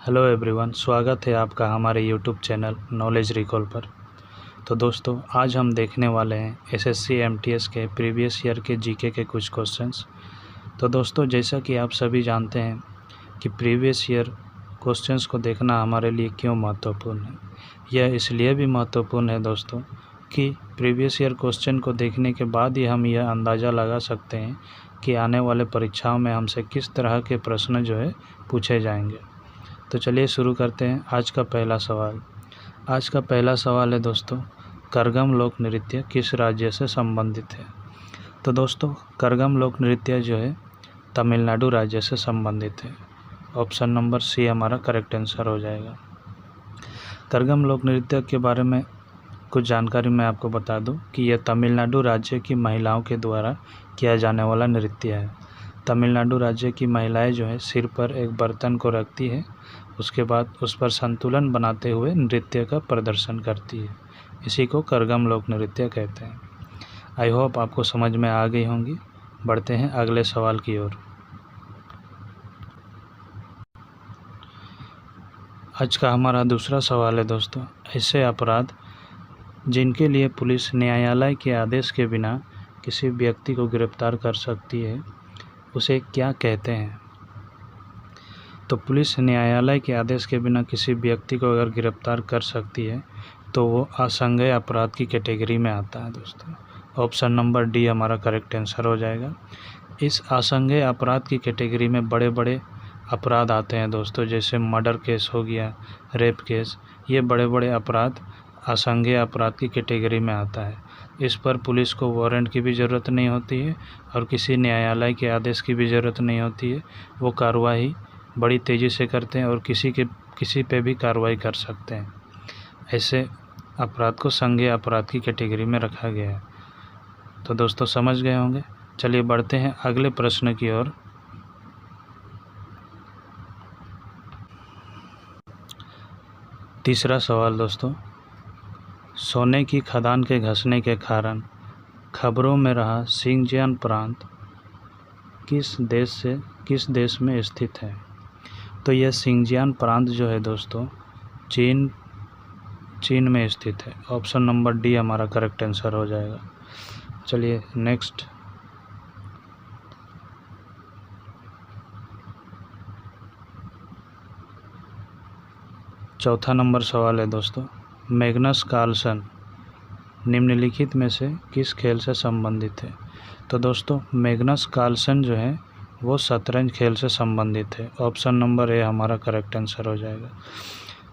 Hello everyone, स्वागत है आपका हमारे यूट्यूब चैनल नॉलेज रिकॉल पर। तो दोस्तों, आज हम देखने वाले हैं एसएससी एमटीएस के प्रीवियस ईयर के जीके के कुछ क्वेश्चंस। तो दोस्तों, जैसा कि आप सभी जानते हैं कि प्रीवियस ईयर क्वेश्चंस को देखना हमारे लिए क्यों महत्वपूर्ण है। यह इसलिए भी महत्वपूर्ण है दोस्तों कि प्रीवियस ईयर क्वेश्चन को देखने के बाद ही हम यह अंदाज़ा लगा सकते हैं कि आने वाले परीक्षाओं में हमसे किस तरह के प्रश्न पूछे जाएंगे। तो चलिए शुरू करते हैं। आज का पहला सवाल है दोस्तों, करगम लोक नृत्य किस राज्य से संबंधित है। तो दोस्तों, करगम लोक नृत्य तमिलनाडु राज्य से संबंधित है। ऑप्शन नंबर सी हमारा करेक्ट आंसर हो जाएगा। करगम लोक नृत्य के बारे में कुछ जानकारी मैं आपको बता दूं कि यह तमिलनाडु राज्य की महिलाओं के द्वारा किया जाने वाला नृत्य है। तमिलनाडु राज्य की महिलाएं सिर पर एक बर्तन को रखती है, उसके बाद उस पर संतुलन बनाते हुए नृत्य का प्रदर्शन करती है। इसी को करगम लोक नृत्य कहते हैं। आई होप आपको समझ में आ गई होंगी। बढ़ते हैं अगले सवाल की ओर। आज का हमारा दूसरा सवाल है दोस्तों, ऐसे अपराध जिनके लिए पुलिस न्यायालय के आदेश के बिना किसी व्यक्ति को गिरफ्तार कर सकती है, उसे क्या कहते हैं। तो पुलिस न्यायालय के आदेश के बिना किसी व्यक्ति को अगर गिरफ्तार कर सकती है तो वो असंज्ञेय अपराध की कैटेगरी में आता है दोस्तों। ऑप्शन नंबर डी हमारा करेक्ट आंसर हो जाएगा। इस असंज्ञेय अपराध की कैटेगरी में बड़े बड़े अपराध आते हैं दोस्तों, जैसे मर्डर केस हो गया, रेप केस। ये बड़े बड़े अपराध असंज्ञेय अपराध की कैटेगरी में आता है। इस पर पुलिस को वारंट की भी ज़रूरत नहीं होती है और किसी न्यायालय के आदेश की भी ज़रूरत नहीं होती है। वो कार्रवाई बड़ी तेज़ी से करते हैं और किसी पे भी कार्रवाई कर सकते हैं। ऐसे अपराध को संज्ञेय अपराध की कैटेगरी में रखा गया है। तो दोस्तों समझ गए होंगे। चलिए बढ़ते हैं अगले प्रश्न की ओर। तीसरा सवाल दोस्तों, सोने की खदान के घसने के कारण खबरों में रहा सिंजियान प्रांत किस देश में स्थित है। तो यह सिंजियान प्रांत दोस्तों चीन में स्थित है। ऑप्शन नंबर डी हमारा करेक्ट आंसर हो जाएगा। चलिए नेक्स्ट। चौथा नंबर सवाल है दोस्तों, मैग्नस कार्लसन निम्नलिखित में से किस खेल से संबंधित है। तो दोस्तों, मैग्नस कार्लसन वो शतरंज खेल से संबंधित है। ऑप्शन नंबर ए हमारा करेक्ट आंसर हो जाएगा।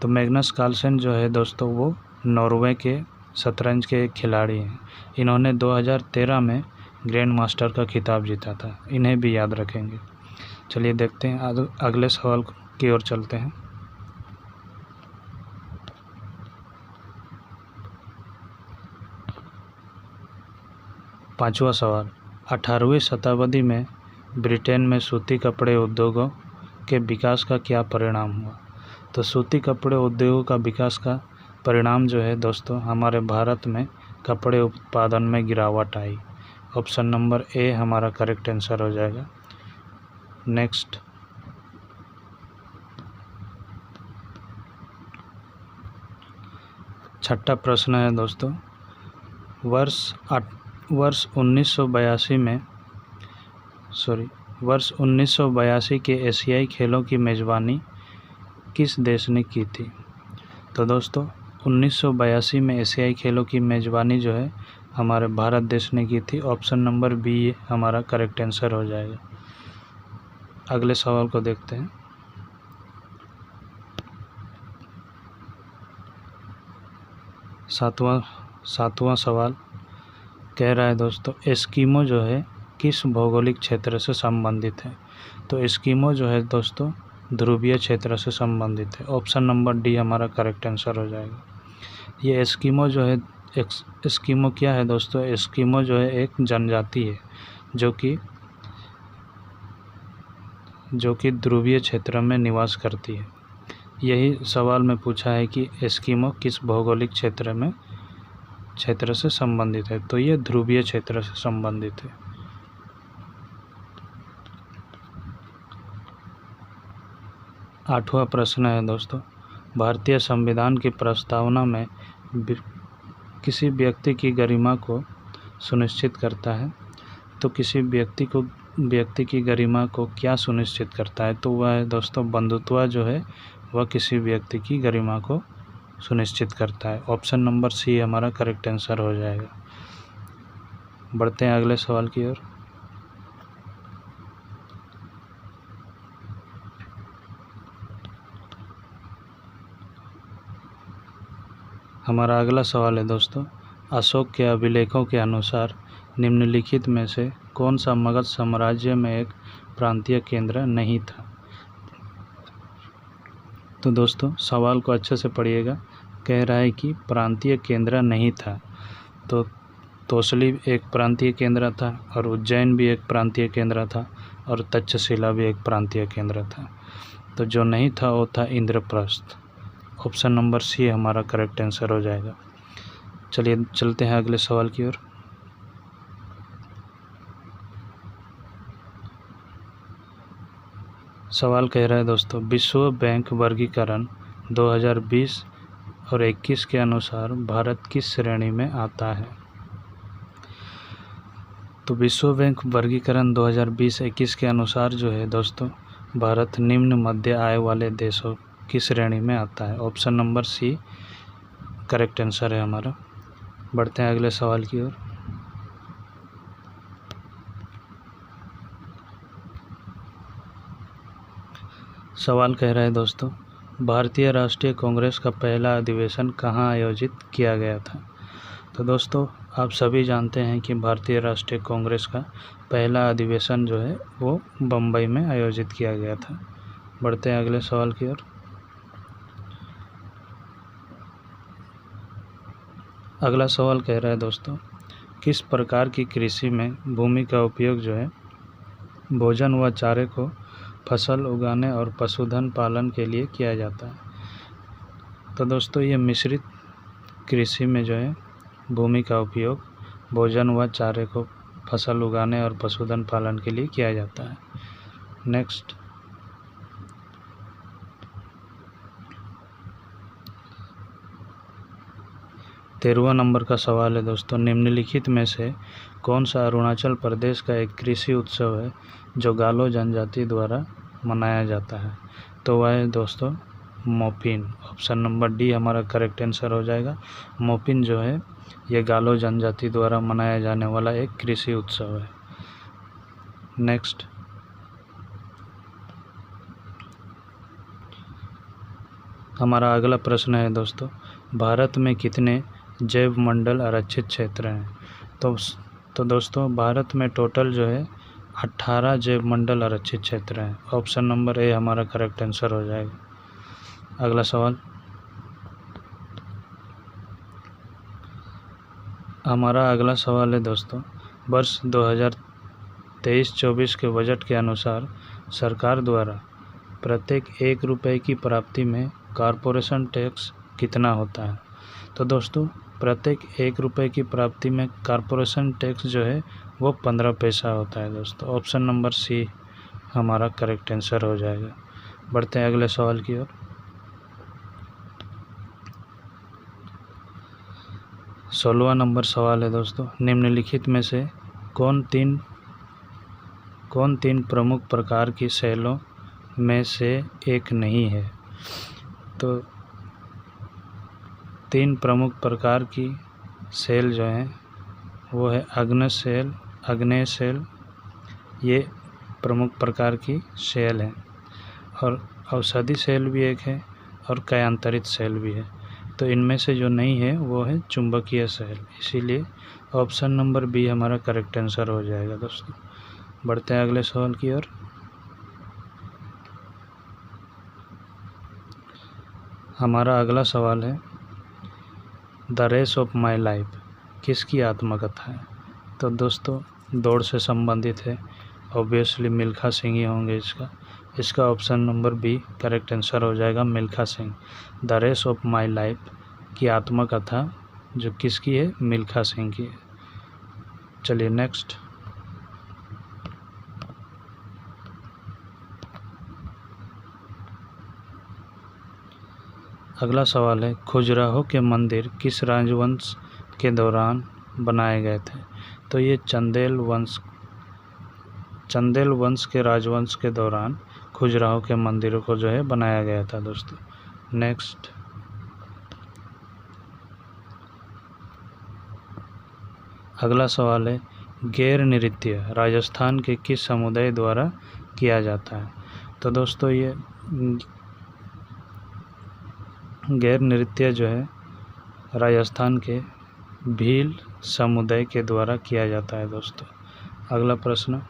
तो मैग्नस कार्लसन दोस्तों वो नॉर्वे के शतरंज के एक खिलाड़ी हैं। इन्होंने 2013 में ग्रैंड मास्टर का खिताब जीता था। इन्हें भी याद रखेंगे। चलिए देखते हैं अगले सवाल की ओर चलते हैं। पांचवा सवाल, 18वीं शताब्दी में ब्रिटेन में सूती कपड़े उद्योगों के विकास का क्या परिणाम हुआ। तो सूती कपड़े उद्योगों का विकास का परिणाम दोस्तों, हमारे भारत में कपड़े उत्पादन में गिरावट आई। ऑप्शन नंबर ए हमारा करेक्ट आंसर हो जाएगा। नेक्स्ट। छठा प्रश्न है दोस्तों, वर्ष 1982 के एशियाई खेलों की मेज़बानी किस देश ने की थी। तो दोस्तों, 1982 में एशियाई खेलों की मेज़बानी हमारे भारत देश ने की थी। ऑप्शन नंबर बी हमारा करेक्ट आंसर हो जाएगा। अगले सवाल को देखते हैं। सातवां सवाल कह रहा है दोस्तों, एस्किमो किस भौगोलिक क्षेत्र से संबंधित है। तो एस्किमो दोस्तों ध्रुवीय क्षेत्र से संबंधित है। ऑप्शन नंबर डी हमारा करेक्ट आंसर हो जाएगा। ये एस्किमो एस्किमो क्या है दोस्तों, एस्किमो एक जनजाति है जो कि ध्रुवीय क्षेत्र में निवास करती है। यही सवाल में पूछा है कि एस्किमो किस भौगोलिक क्षेत्र से संबंधित है। तो ये ध्रुवीय क्षेत्र से संबंधित है। 8वां प्रश्न है दोस्तों, भारतीय संविधान की प्रस्तावना में किसी व्यक्ति की गरिमा को सुनिश्चित करता है। तो किसी व्यक्ति की गरिमा को क्या सुनिश्चित करता है? तो वह है दोस्तों बंधुत्व जो है वह किसी व्यक्ति की गरिमा को सुनिश्चित करता है। ऑप्शन नंबर सी हमारा करेक्ट आंसर हो जाएगा। बढ़ते हैं अगले सवाल की ओर। हमारा अगला सवाल है दोस्तों, अशोक के अभिलेखों के अनुसार निम्नलिखित में से कौन सा मगध साम्राज्य में एक प्रांतीय केंद्र नहीं था? तो दोस्तों सवाल को अच्छे से पढ़िएगा। कह रहा है कि प्रांतीय केंद्र नहीं था। तो तोसली एक प्रांतीय केंद्र था और उज्जैन भी एक प्रांतीय केंद्र था और तक्षशिला भी एक प्रांतीय केंद्र था। तो जो नहीं था वो था इंद्रप्रस्थ। ऑप्शन नंबर सी हमारा करेक्ट आंसर हो जाएगा। चलिए चलते हैं अगले सवाल की ओर। सवाल कह रहा है दोस्तों, विश्व बैंक वर्गीकरण 2020 और 21 के अनुसार भारत किस श्रेणी में आता है? तो विश्व बैंक वर्गीकरण 2020-21 के अनुसार जो है दोस्तों, भारत निम्न मध्य आय वाले देशों की श्रेणी में आता है। Option number C correct answer है हमारा। बढ़ते हैं अगले सवाल की ओर। सवाल कह रहा है दोस्तों, भारतीय राष्ट्रीय कांग्रेस का पहला अधिवेशन कहाँ आयोजित किया गया था? तो दोस्तों आप सभी जानते हैं कि भारतीय राष्ट्रीय कांग्रेस का पहला अधिवेशन जो है वो बम्बई में आयोजित किया गया था। बढ़ते हैं अगले सवाल की ओर। अगला सवाल कह रहा है दोस्तों, किस प्रकार की कृषि में भूमि का उपयोग जो है भोजन व चारे को फसल उगाने और पशुधन पालन के लिए किया जाता है? तो दोस्तों ये मिश्रित कृषि में जो है भूमि का उपयोग भोजन व चारे को फसल उगाने और पशुधन पालन के लिए किया जाता है। नेक्स्ट, 13वां नंबर का सवाल है दोस्तों, निम्नलिखित में से कौन सा अरुणाचल प्रदेश का एक कृषि उत्सव है जो गालो जनजाति द्वारा मनाया जाता है? तो वह है दोस्तों मोपिन। ऑप्शन नंबर डी हमारा करेक्ट आंसर हो जाएगा। मोपिन जो है ये गालो जनजाति द्वारा मनाया जाने वाला एक कृषि उत्सव है। नेक्स्ट, हमारा अगला प्रश्न है दोस्तों, भारत में कितने जैव मंडल आरक्षित क्षेत्र हैं? तो दोस्तों भारत में टोटल जो है 18 जैव मंडल आरक्षित क्षेत्र हैं। ऑप्शन नंबर ए हमारा करेक्ट आंसर हो जाएगा। अगला सवाल, हमारा अगला सवाल है दोस्तों, वर्ष 2023-24 के बजट के अनुसार सरकार द्वारा प्रत्येक 1 रुपये की प्राप्ति में कॉरपोरेशन टैक्स कितना होता है? तो दोस्तों प्रत्येक 1 रुपये की प्राप्ति में कॉरपोरेशन टैक्स जो है वो 15 पैसा होता है दोस्तों। ऑप्शन नंबर सी हमारा करेक्ट आंसर हो जाएगा। बढ़ते हैं अगले सवाल की ओर। 16वां नंबर सवाल है दोस्तों, निम्नलिखित में से कौन तीन प्रमुख प्रकार की सेलों में से एक नहीं है? तो 3 प्रमुख प्रकार की सेल जो हैं वो है आग्नेय सेल, ये प्रमुख प्रकार की सेल है, और औषधि सेल भी एक है और कयांतरित सेल भी है। तो इनमें से जो नहीं है वो है चुंबकीय सेल, इसीलिए ऑप्शन नंबर बी हमारा करेक्ट आंसर हो जाएगा दोस्तों। बढ़ते हैं अगले सवाल की ओर। हमारा अगला सवाल है, the race of my life किसकी आत्मकथा है? तो दोस्तों दौड़ से संबंधित है, ऑब्वियसली मिल्खा सिंह ही होंगे इसका option number B correct answer हो जाएगा, Milkha Singh. The race of my life की आत्मकथा जो किसकी है? मिल्खा सिंह की है। चलिए नेक्स्ट, अगला सवाल है, खजुराहो के मंदिर किस राजवंश के दौरान बनाए गए थे? तो ये चंदेल वंश के राजवंश के दौरान खजुराहो के मंदिरों को जो है बनाया गया था दोस्तों। नेक्स्ट, अगला सवाल है, गैर नृत्य राजस्थान के किस समुदाय द्वारा किया जाता है? तो दोस्तों ये गैर नृत्य जो है राजस्थान के भील समुदाय के द्वारा किया जाता है दोस्तों। अगला प्रश्न,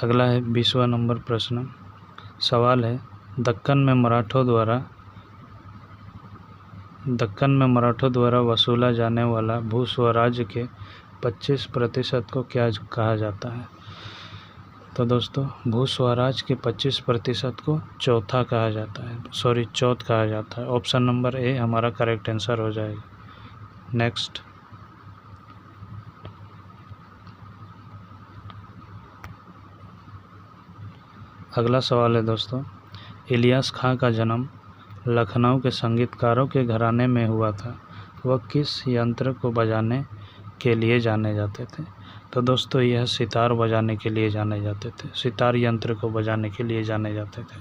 अगला है 20वां नंबर प्रश्न। सवाल है, दक्कन में मराठों द्वारा वसूला जाने वाला भूस्वराज्य के 25% को क्या कहा जाता है? तो दोस्तों भूस्वराज के 25% को चौथ कहा जाता है। ऑप्शन नंबर ए हमारा करेक्ट आंसर हो जाएगा। नेक्स्ट, अगला सवाल है दोस्तों, इलियास खां का जन्म लखनऊ के संगीतकारों के घराने में हुआ था। वह किस यंत्र को बजाने के लिए जाने जाते थे? तो दोस्तों यह सितार बजाने के लिए जाने जाते थे, सितार यंत्र को बजाने के लिए जाने जाते थे।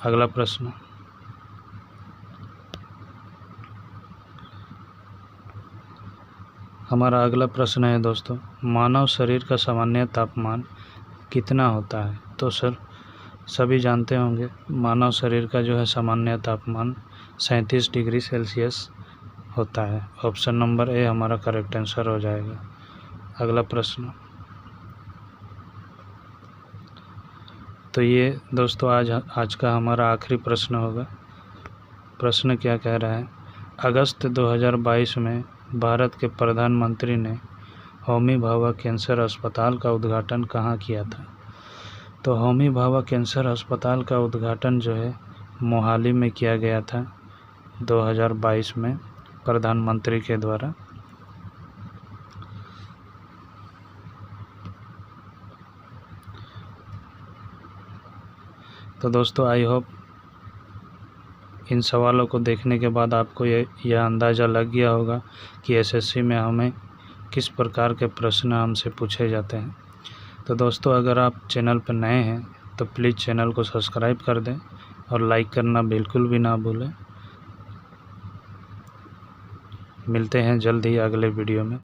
अगला प्रश्न, हमारा अगला प्रश्न है दोस्तों, मानव शरीर का सामान्य तापमान कितना होता है? तो सर सभी जानते होंगे मानव शरीर का जो है सामान्य तापमान 37 डिग्री सेल्सियस होता है। ऑप्शन नंबर ए हमारा करेक्ट आंसर हो जाएगा। अगला प्रश्न, तो ये दोस्तों आज का हमारा आखिरी प्रश्न होगा। प्रश्न क्या कह रहा है, अगस्त 2022 में भारत के प्रधानमंत्री ने होमी भाभा कैंसर अस्पताल का उद्घाटन कहाँ किया था? तो होमी भाभा कैंसर अस्पताल का उद्घाटन जो है मोहाली में किया गया था 2022 में प्रधानमंत्री के द्वारा। तो दोस्तों आई होप इन सवालों को देखने के बाद आपको यह अंदाज़ा लग गया होगा कि एसएससी में हमें किस प्रकार के प्रश्न हमसे पूछे जाते हैं। तो दोस्तों अगर आप चैनल पर नए हैं तो प्लीज़ चैनल को सब्सक्राइब कर दें और लाइक करना बिल्कुल भी ना भूलें। मिलते हैं जल्द ही अगले वीडियो में।